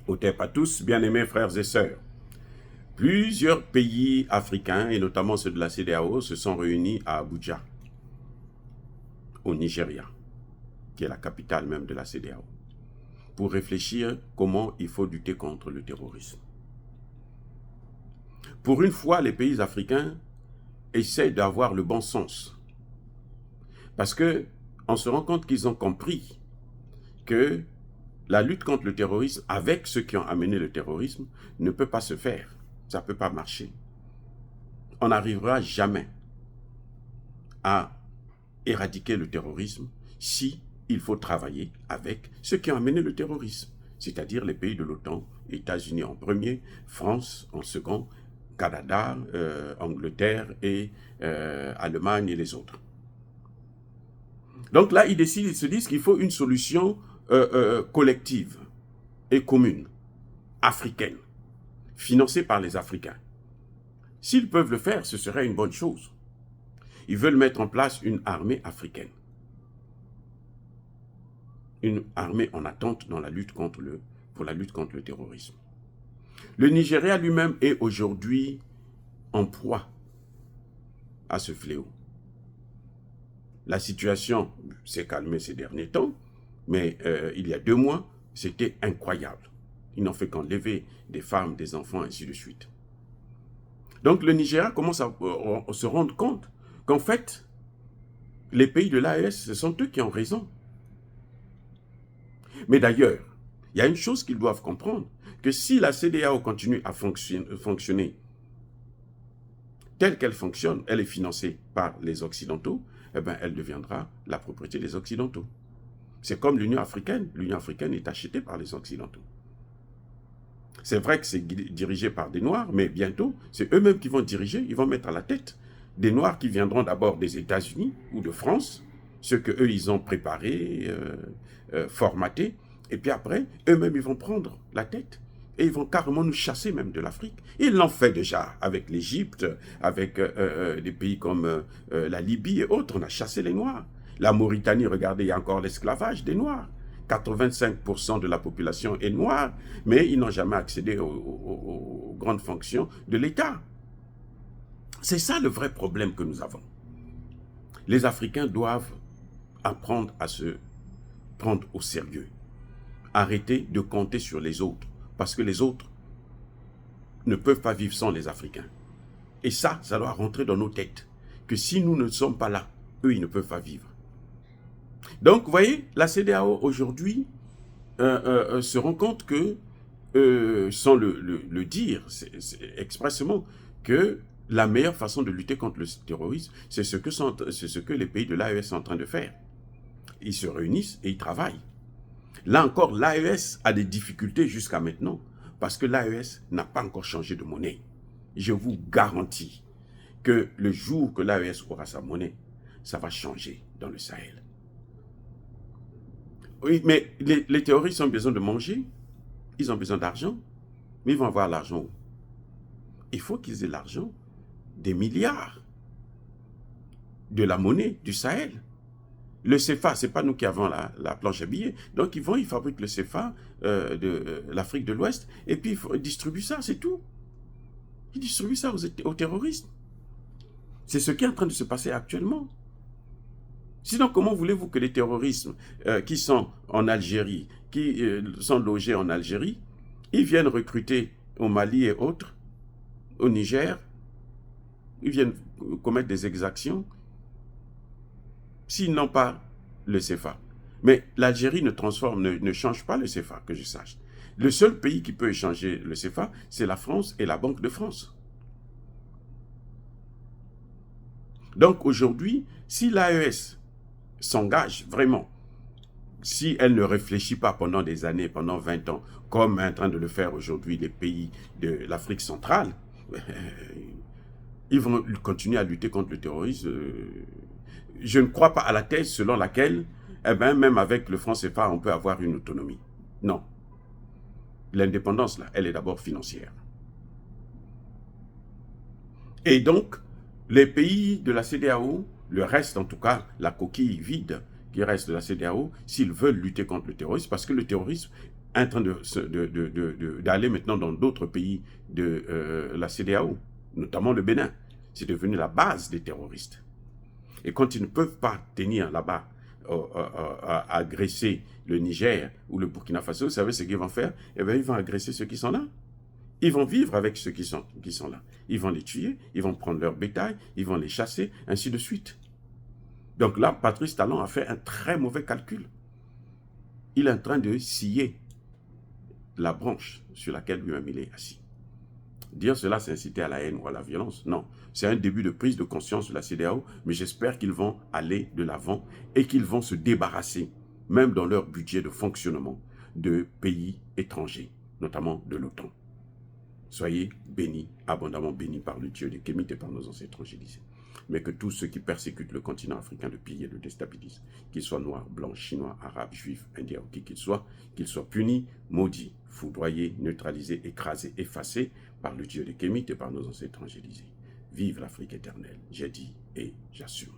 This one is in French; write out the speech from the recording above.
Otep à tous, bien-aimés frères et sœurs. Plusieurs pays africains, et notamment ceux de la CEDEAO, se sont réunis à Abuja, au Nigeria, qui est la capitale même de la CEDEAO, pour réfléchir comment il faut lutter contre le terrorisme. Pour une fois, les pays africains essaient d'avoir le bon sens. Parce qu'on se rend compte qu'ils ont compris que la lutte contre le terrorisme, avec ceux qui ont amené le terrorisme, ne peut pas se faire. Ça ne peut pas marcher. On n'arrivera jamais à éradiquer le terrorisme si il faut travailler avec ceux qui ont amené le terrorisme, c'est-à-dire les pays de l'OTAN, États-Unis en premier, France en second, Canada, Angleterre et Allemagne et les autres. Donc là, ils se disent qu'il faut une solution collective et commune, africaine, financée par les Africains. S'ils peuvent le faire, ce serait une bonne chose. Ils veulent mettre en place une armée africaine. Une armée en attente dans la lutte pour la lutte contre le terrorisme. Le Nigeria lui-même est aujourd'hui en proie à ce fléau. La situation s'est calmée ces derniers temps, mais il y a 2 mois, c'était incroyable. Ils n'ont fait qu'enlever des femmes, des enfants, ainsi de suite. Donc le Nigeria commence à se rendre compte qu'en fait, les pays de l'AES, ce sont eux qui ont raison. Mais d'ailleurs, il y a une chose qu'ils doivent comprendre, que si la CEDEAO continue à fonctionner telle qu'elle fonctionne, elle est financée par les Occidentaux, eh bien, elle deviendra la propriété des Occidentaux. C'est comme l'Union africaine. L'Union africaine est achetée par les Occidentaux. C'est vrai que c'est dirigé par des Noirs, mais bientôt, c'est eux-mêmes qui vont diriger, ils vont mettre à la tête des Noirs qui viendront d'abord des États-Unis ou de France, ceux qu'eux, ils ont préparés, formatés, et puis après, eux-mêmes, ils vont prendre la tête et ils vont carrément nous chasser même de l'Afrique. Ils l'ont fait déjà avec l'Égypte, avec des pays comme la Libye et autres. On a chassé les Noirs. La Mauritanie, regardez, il y a encore l'esclavage des Noirs. 85% de la population est noire, mais ils n'ont jamais accédé aux grandes fonctions de l'État. C'est ça le vrai problème que nous avons. Les Africains doivent apprendre à se prendre au sérieux. Arrêter de compter sur les autres, parce que les autres ne peuvent pas vivre sans les Africains. Et ça doit rentrer dans nos têtes, que si nous ne sommes pas là, eux, ils ne peuvent pas vivre. Donc, vous voyez, la CEDEAO aujourd'hui se rend compte que, sans le dire expressément, que la meilleure façon de lutter contre le terrorisme, c'est ce que les pays de l'AES sont en train de faire. Ils se réunissent et ils travaillent. Là encore, l'AES a des difficultés jusqu'à maintenant, parce que l'AES n'a pas encore changé de monnaie. Je vous garantis que le jour que l'AES aura sa monnaie, ça va changer dans le Sahel. Oui, mais les terroristes ont besoin de manger, ils ont besoin d'argent, mais ils vont avoir l'argent où? Il faut qu'ils aient l'argent des milliards de la monnaie du Sahel. Le CFA, ce n'est pas nous qui avons la planche à billets. Donc, ils fabriquent le CFA de l'Afrique de l'Ouest et puis ils distribuent ça, c'est tout. Ils distribuent ça aux terroristes. C'est ce qui est en train de se passer actuellement. Sinon, comment voulez-vous que les terroristes qui sont en Algérie, qui sont logés en Algérie, ils viennent recruter au Mali et autres, au Niger, ils viennent commettre des exactions, s'ils n'ont pas le CFA. Mais l'Algérie ne change pas le CFA, que je sache. Le seul pays qui peut échanger le CFA, c'est la France et la Banque de France. Donc aujourd'hui, si l'AES s'engage vraiment, si elle ne réfléchit pas pendant des années, pendant 20 ans, comme est en train de le faire aujourd'hui les pays de l'Afrique centrale, ils vont continuer à lutter contre le terrorisme. Je ne crois pas à la thèse selon laquelle, même avec le franc CFA, on peut avoir une autonomie. Non. L'indépendance, là, elle est d'abord financière. Et donc, les pays de la CEDEAO, le reste en tout cas, la coquille vide qui reste de la CEDEAO, s'ils veulent lutter contre le terrorisme, parce que le terrorisme en train d'aller maintenant dans d'autres pays de la CEDEAO, notamment le Bénin. C'est devenu la base des terroristes. Et quand ils ne peuvent pas tenir là-bas, agresser le Niger ou le Burkina Faso, vous savez ce qu'ils vont faire? Eh bien, ils vont agresser ceux qui sont là. Ils vont vivre avec ceux qui sont là. Ils vont les tuer, ils vont prendre leur bétail, ils vont les chasser, ainsi de suite. Donc là, Patrice Talon a fait un très mauvais calcul. Il est en train de scier la branche sur laquelle lui-même il est assis. Dire cela, c'est inciter à la haine ou à la violence. Non, c'est un début de prise de conscience de la CEDEAO, mais j'espère qu'ils vont aller de l'avant et qu'ils vont se débarrasser, même dans leur budget de fonctionnement, de pays étrangers, notamment de l'OTAN. Soyez bénis, abondamment bénis par le Dieu des Kémites et par nos ancêtres angélisés. Mais que tous ceux qui persécutent le continent africain de pillent et de déstabilisent, qu'ils soient noirs, blancs, chinois, arabes, juifs, indiens ou qui qu'ils soient punis, maudits, foudroyés, neutralisés, écrasés, effacés par le Dieu des Kémites et par nos ancêtres angélisés. Vive l'Afrique éternelle, j'ai dit et j'assume.